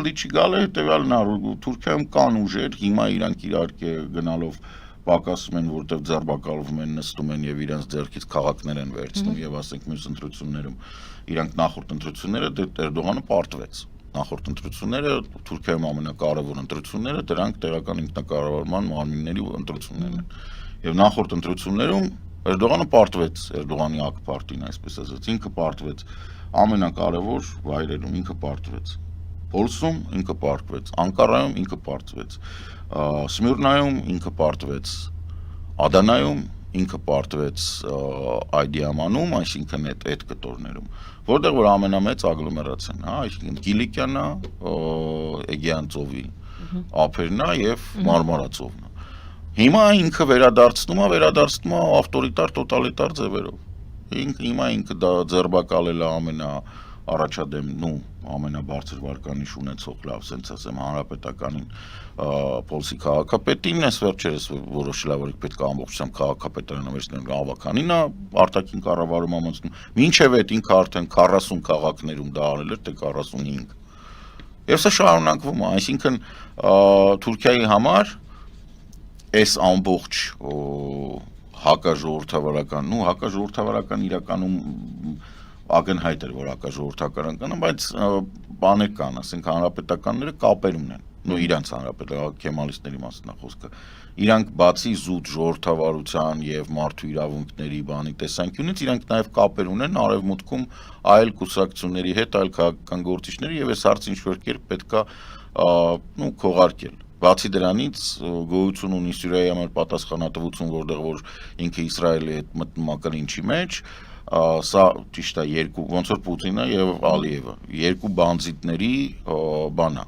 խլիչի գալը հետևյալն է, Թուրքիայում կան ուժեր, հիմա իրանք իհարկե գնալով պակասում են, որտեղ ձերբակալվում են, նստում են եւ իրենց ձեռքից քաղաքներ են վերցնում եւ ասենք մյուս ընտրություններում իրանք նախորդ ընտրությունները Էրդողանը պարտվեց։ Նախորդ ընտրությունները Թուրքիայում ամենակարևոր ընտրությունները դրանք տեղական ինքնակառավարման մարմինների ընտրություններն են։ Եվ նախորդ ընտրություններում Էրդողանը պարտվեց, Էրդողանի ԱԿ պարտին, այսպես ասած, ինքը պարտվեց ամենակարևոր վայրերում, ինքը պարտվեց։ Փոլսում ինքը պարտվեց, Անկարայում ինքը պարտվեց, Սմիրնայում ինքը պարտվեց, Ադանայում ինքը պարտվեց Այդիամանում, այսինքն այդ կտորներում, որտեղ որ ամենամեծ ագլոմերացիան, այսինքն Կիլիկիան է, Էգեան ծովի ափերն է եւ Մարմարա ծովն է։ Հիմա ինքը վերադարձնում է ավտորիտար տոտալիտար ձևերով։ Հիմա ինքը դա ձերբակալել է ամենաառաջադեմ, ամենաբարձր վարկանիշ ունեցող, լավ, ասենց ասեմ, հանրապետականին Պոլսի քաղաքապետին, այս վերջերս որոշել է, որ պետք է ամբողջությամբ քաղաքապետարանը վերցնել ավականին, արտաքին կառավարում ամուսնում, մինչև այդ ինքը արդեն 40 քաղաքներում դա արել էր, թե 45։ Եվ սա շարունակվում է, այսինքն Թուրքիայի համար այս ամբողջ հակաժողովրդավարական իրականում ակնհայտ էր, որ հակաժողովրդական կան, բայց բաներ կան, ասենք հանրապետականները կապեր ունեն, իրանց հանրապետական քեմալիստների մասին է խոսքը, իրանք բացի զուտ ժողովրդավարության եւ մարդու իրավունքների բանի տեսանկյունից իրանք նաեւ կապեր ունեն արևմուտքում այլ կուսակցությունների հետ, այլ քաղաքական գործիչների եւ այս հարցը ինչ-որ կերպ պետքա քողարկել։ Բացի դրանից գոյություն ունի Սիրիայի համար պատասխանատվություն, որտեղ որ ինքը Իսրայելի հետ մտնում է կլինչի մեջ, սա ճիշտ է երկու, ոնց որ Պուտինը եւ Ալիևը, երկու բանձիտների բան է,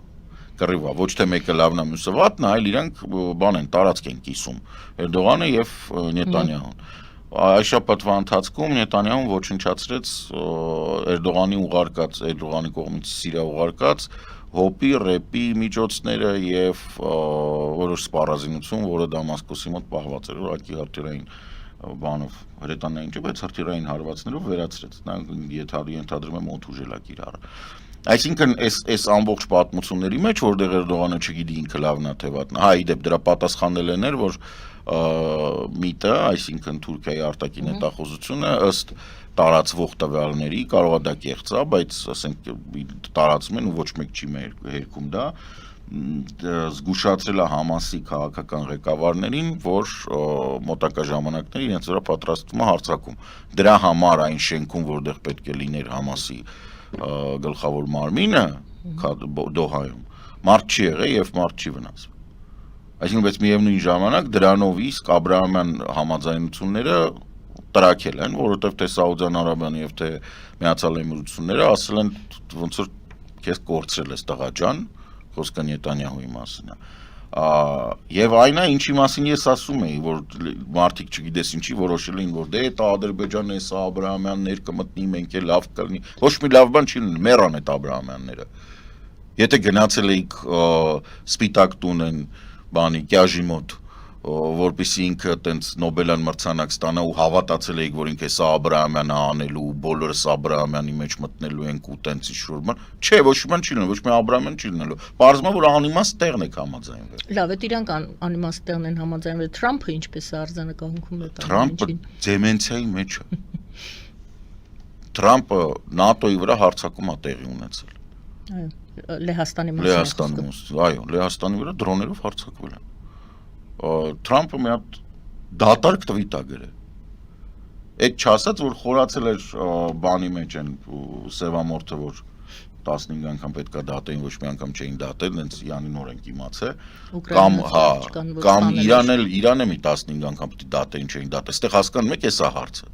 կռիվ է, ոչ թե մեկը լավն է, մյուսը վատն է, այլ իրանք բան են, տարածք են կիսում, Էրդողանը եւ Նետանյահուն։ Այս շաբաթվա ընթացքում Նետանյահուն ոչնչացրեց Էրդողանի կողմից Սիրիա ուղարկած հոպի, ռեպի միջոցները եւ որոշ սպառազինություն, որը Դամասկոսի մոտ պահված էր, ուղղակի հրթիռային բանով, հրետանային չէ, բայց հրթիռային հարվածներով վերացրեց, նա ենթադրում եմ օդ ուժել է իրարը։ Այսինքն այս ամբողջ պատմությունների մեջ, որտեղ Էրդողանը չգիտի ինքը լավն է թե վատն է, իդեպ դրա պատասխանելն էր, որ միտը, այսինքն Թուրքիայի արտաքին հետախուզությունը ըստ տարածվող տվյալների կարող է դա կեղծ է, բայց ասենք տարածում են ու ոչ մեկ չի հերքում դա, զգուշացրել է Համասի քաղաքական ղեկավարներին, որ մոտակա ժամանակներ իրենց վրա պատրաստվում է հարձակում։ Դրա համար այն շենքում, որտեղ պետք է լիներ Համասի գլխավոր մարմինը Դոհայում, մարդ չի եղել եւ մարդ չի վնասվել։ Այսինքն բայց միևնույն ժամանակ դրանով իսկ Աբրահամյան համաձայնությունները տրակել են, որովհետև թե Սաուդյան Արաբիան եւ թե Միացյալ Էմիրությունները ասել են ոնց որ քեզ կորցրել ես տղա ջան, խոսքը Նետանյահուի մասին է։ Եվ այն է, ինչի մասին ես ասում էի, որ մարդիկ չգիտես ինչի որոշել էին, որ դե դա Ադրբեջանն է, սա Աբրահամյաններ կմտնի, մենք էլ լավ կլինի։ Ոչ մի լավ բան չի լինի, մեռան այդ Աբրահամյանները։ Եթե գնացել էիք Սպիտակ տուն են բանի Կյաժի մոտ, որպեսզի ինքը տենց Նոբելյան մրցանակ ստանա ու հավատացել էիք, որ ինքը սա Աբրահամյանը անելու, բոլորս Աբրահամյանի մեջ մտնելու ենք ու տենց ինչ-որ բան, չէ, ոչ մի բան չի լինելու, ոչ մի Աբրահամյան չի լինելու։ Պարզվում է, որ անիմաստ տեղն եք համաձայնվել։ Լավ, այդ իրանք անիմաստ տեղն են համաձայնվել, Թրամփը ինչպես է արձանագրում է դա։ Թրամփը դեմենցիայի մեջ է։ Թրամփը ՆԱՏՕ-ի վրա հարձակում է տեղի ունեցել։ Այո, Լեհաստանի Լեհաստանի վրա դրոներով հարձակվել են։ Թրամփը մի հատ դատարկ տվիտ է գրել։ Այդ չասած, որ խորացել էր բանի մեջ են սևամորթը, որ 15 անգամ պետքա դատեին, ոչ մի անգամ չէին դատել, հենց Յանին օրենք իմացե, կամ Իրան է մի 15 անգամ պետք է դատեին, չէին դատել։ Այստեղ հասկանում եք, էս է հարցը։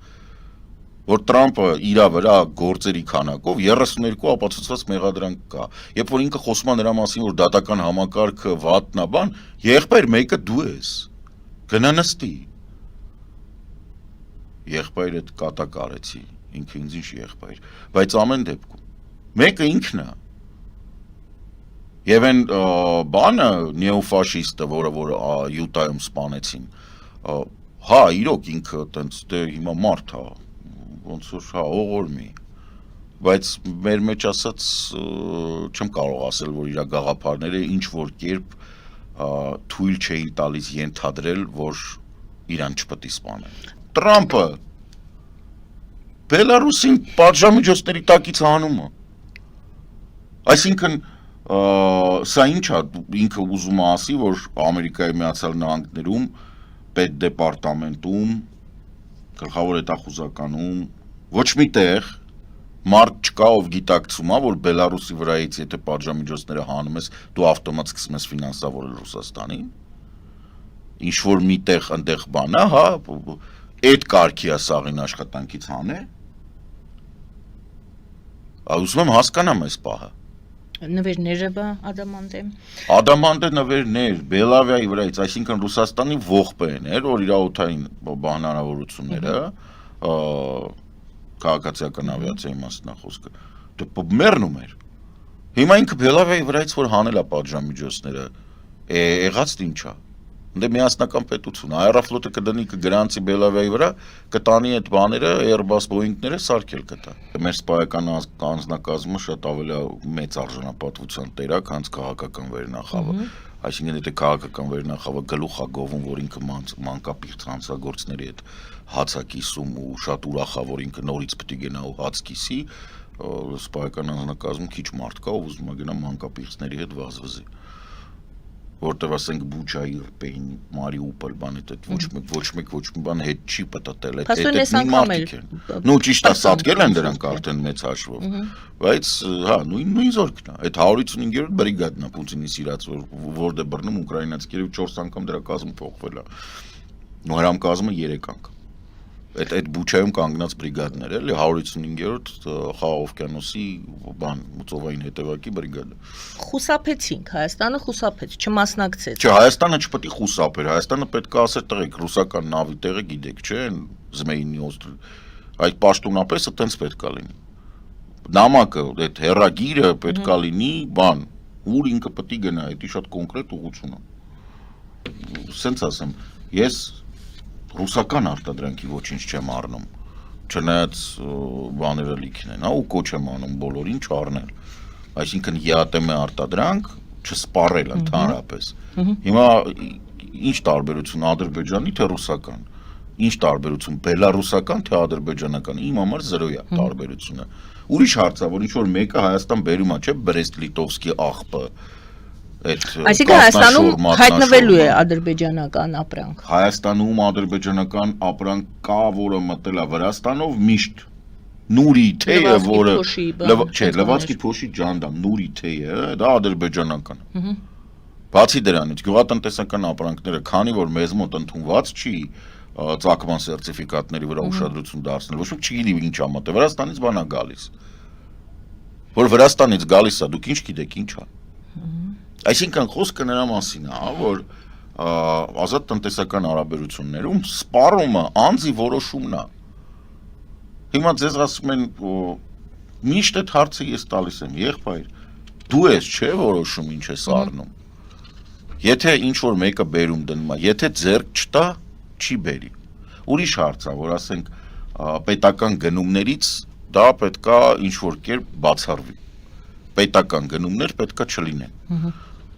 Որ Թրամփը իր վրա գործերի քանակով 32 ապացուցված մեղադրանք կա։ Երբ որ ինքը խոսում է նրա մասին, որ դատական համակարգը վատնա բան, եղբայր մեկը դու ես։ Գնա նստի։ Եղբայր այդ կատակ արեցի, ինքը ինձ ինչ եղբայր, բայց ամեն դեպքում մեկը ինքն է։ Եվ այն բանը նեոֆաշիստը, որը Յուտայում սպանեցին, հա, իրոք ինքը տենց դե հիմա մարդ է, ոնց որ հա ողորմի, բայց մեր մեջ ասած չեմ կարող ասել, որ իր գաղափարները ինչ որ կերպ թույլ չէին տալիս ենթադրել, որ իրան չպետք է սպանեն։ Տրամպը Բելարուսին պատժամիջոցների տակից հանում է։ Այսինքն սա ինչ է, ինքը ուզում է ասի, որ Ամերիկայի Միացյալ Նահանգներում պետդեպարտամենտում, գլխավոր հետախուզականում ոչ մի տեղ մարդ չկա, ով գիտակցում է, որ Բելարուսի վրայից եթե պատժամիջոցները հանում ես, դու ավտոմատ սկսում ես ֆինանսավորել Ռուսաստանին։ Ինչ որ մի տեղ այնտեղ բան է, հա, այդ կարգի է սաղին աշխատանքից հանե։ Ուզում եմ հասկանամ այս պահը։ Նվերները բա ադամանդե։ Ադամանդե նվերներ, Բելավիայի վրայից, այսինքն Ռուսաստանի ողբերներ, որ իր օդային բանանավորությունները, քաղաքացիական ավիացիայի մասն է խոսքը, դե մեռնում էր։ Հիմա ինքը Բելավիայի վրայից որ հանել է պատժամիջոցները, եղած ինչ է։ Դե միասնական պետություն, Aeroflot-ը կդնի կգրանցի Բելավիայի վրա, կտանի այդ բաները, Airbus Boeing-ները սարքել կտա։ Մեր սպայական անձնակազմը շատ ավելի մեծ արժանապատվության տեր է, քան քաղաքական վերնախավը։ Այսինքն եթե քաղաքական վերնախավը գլուխ է գովում, որ ինքը մանկապիղծ հանցագործների հետ հաց է կիսում ու շատ ուրախ է, որ ինքը նորից պետք է գնա ու հաց կիսի, սպայական անձնակազմում քիչ մարդ կա, ով ուզում է գնա մանկապիղծների հետ վազվզի։ Որտեվ ասենք Բուչայի, Իրպեն, Մարիուպոլ, բան այդ ոչ մեկ բան հետ չի պատտել, այդ մի մարդիկ են։ Նու ճիշտ է, սատկել են դրանք արդեն մեծ հաշվով, բայց հա, նույն զորքն է, այդ 155-րդ բրիգադն է Պուտինի սիրած, որ դե բռնում ուկրաինացիների 4 անգամ դրա կազմը փոխվել է։ Ու հրամկազմը 3 անգամ։ Այդ Բուչայում կանգնած բրիգադներ էլի 155-րդ Խաղաղ օվկիանոսի բան ծովային հետևակի բրիգադը։ Խուսափեցինք, Հայաստանը խուսափեց, չմասնակցեց։ Չէ, Հայաստանը չպետք է խուսափեր, Հայաստանը պետք է ասեր տղեկ, ռուսական նավի տեղը գիտեք, չէ՞, Զմեյնի օստրով։ Այդ պաշտոնապես այտենց պետք է լինի։ Նամակը, այդ հերագիրը պետք է լինի, բան, ուր ինքը պետք է գնա, դա շատ կոնկրետ ուղղություն է։ Սենց ասեմ, ես ռուսական արտադրանքի ոչինչ չեմ առնում, չնայած բաները լիքն են, ու կոչ եմ անում բոլորին չառնել, այսինքն ԵԱՏՄ արտադրանք չսպառել ընդհանրապես։ Հիմա ինչ տարբերություն Ադրբեջանի թե ռուսական, ինչ տարբերություն բելարուսական թե ադրբեջանական, իմ համար 0 է տարբերությունը։ Ուրիշ հարց է, որ ինչ որ մեկը Հայաստան բերում է, չէ, Բրեստ-Լիտովսկի աղբը, Այսինքն Հայաստանում հայտնվելու է ադրբեջանական ապրանք։ Հայաստանում ադրբեջանական ապրանք կա, որը մտել է Վրաստանով միշտ նուրի թեյը, որը չէ, լվացքի փոշի ջանդամ, նուրի թեյը, դա ադրբեջանական է։ Բացի դրանից, գյուղատնտեսական ապրանքները, քանի որ մեզ մոտ ընդունված չի ծագման սերտիֆիկատների վրա ուշադրություն դարձնել, ոչ ոք չգիտի ինչ է մտել, Վրաստանից բան է գալիս։ Որ Վրաստանից գալիս է, դուք ինչ գիտեք, ինչ է։ Այսինքն խոսքը նրա մասին է, որ ազատ տնտեսական հարաբերություններում սպառումը անձի որոշումն է։ Հիմա ձեզ ասում են միշտ այդ հարցը ես տալիս եմ, եղբայր, դու ես չէ որոշում ինչ ես առնում։ Եթե ինչ որ մեկը բերում դնում է, եթե ձեռք չտա, չի բերի։ Ուրիշ հարց է, որ ասենք պետական գնումներից դա պետքա ինչ որ կերպ բացառվի։ Պետական գնումներ պետքա չլինեն։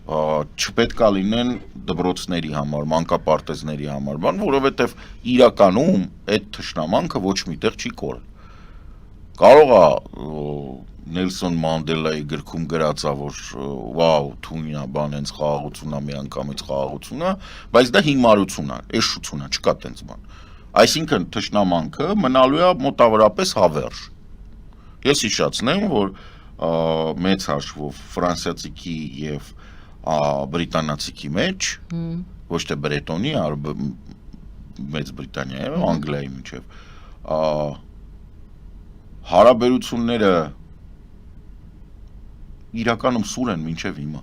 Չպետք է լինեն դպրոցների համար, մանկապարտեզների համար, բան, որովհետև իրականում այդ թշնամանքը ոչ միտեղ չի կորել։ Կարող է Նելսոն Մանդելայի գրքում գրած է, որ վաու, թույնա, բան, հենց խաղաղություն է, միանգամից խաղաղություն է, բայց դա հիմարություն է, էշություն է, չկա տենց բան։ Այսինքն թշնամանքը մնալու է մոտավորապես հավերժ։ Ես հիշեցնեմ, որ մեծ հաշվով ֆրանսիացիքի եւ բրիտանացիքի մեջ, ոչ թե բրետոնի, այլ մեծ Բրիտանիայի, Անգլիայի միջև, հարաբերությունները իրականում սուր են մինչև հիմա։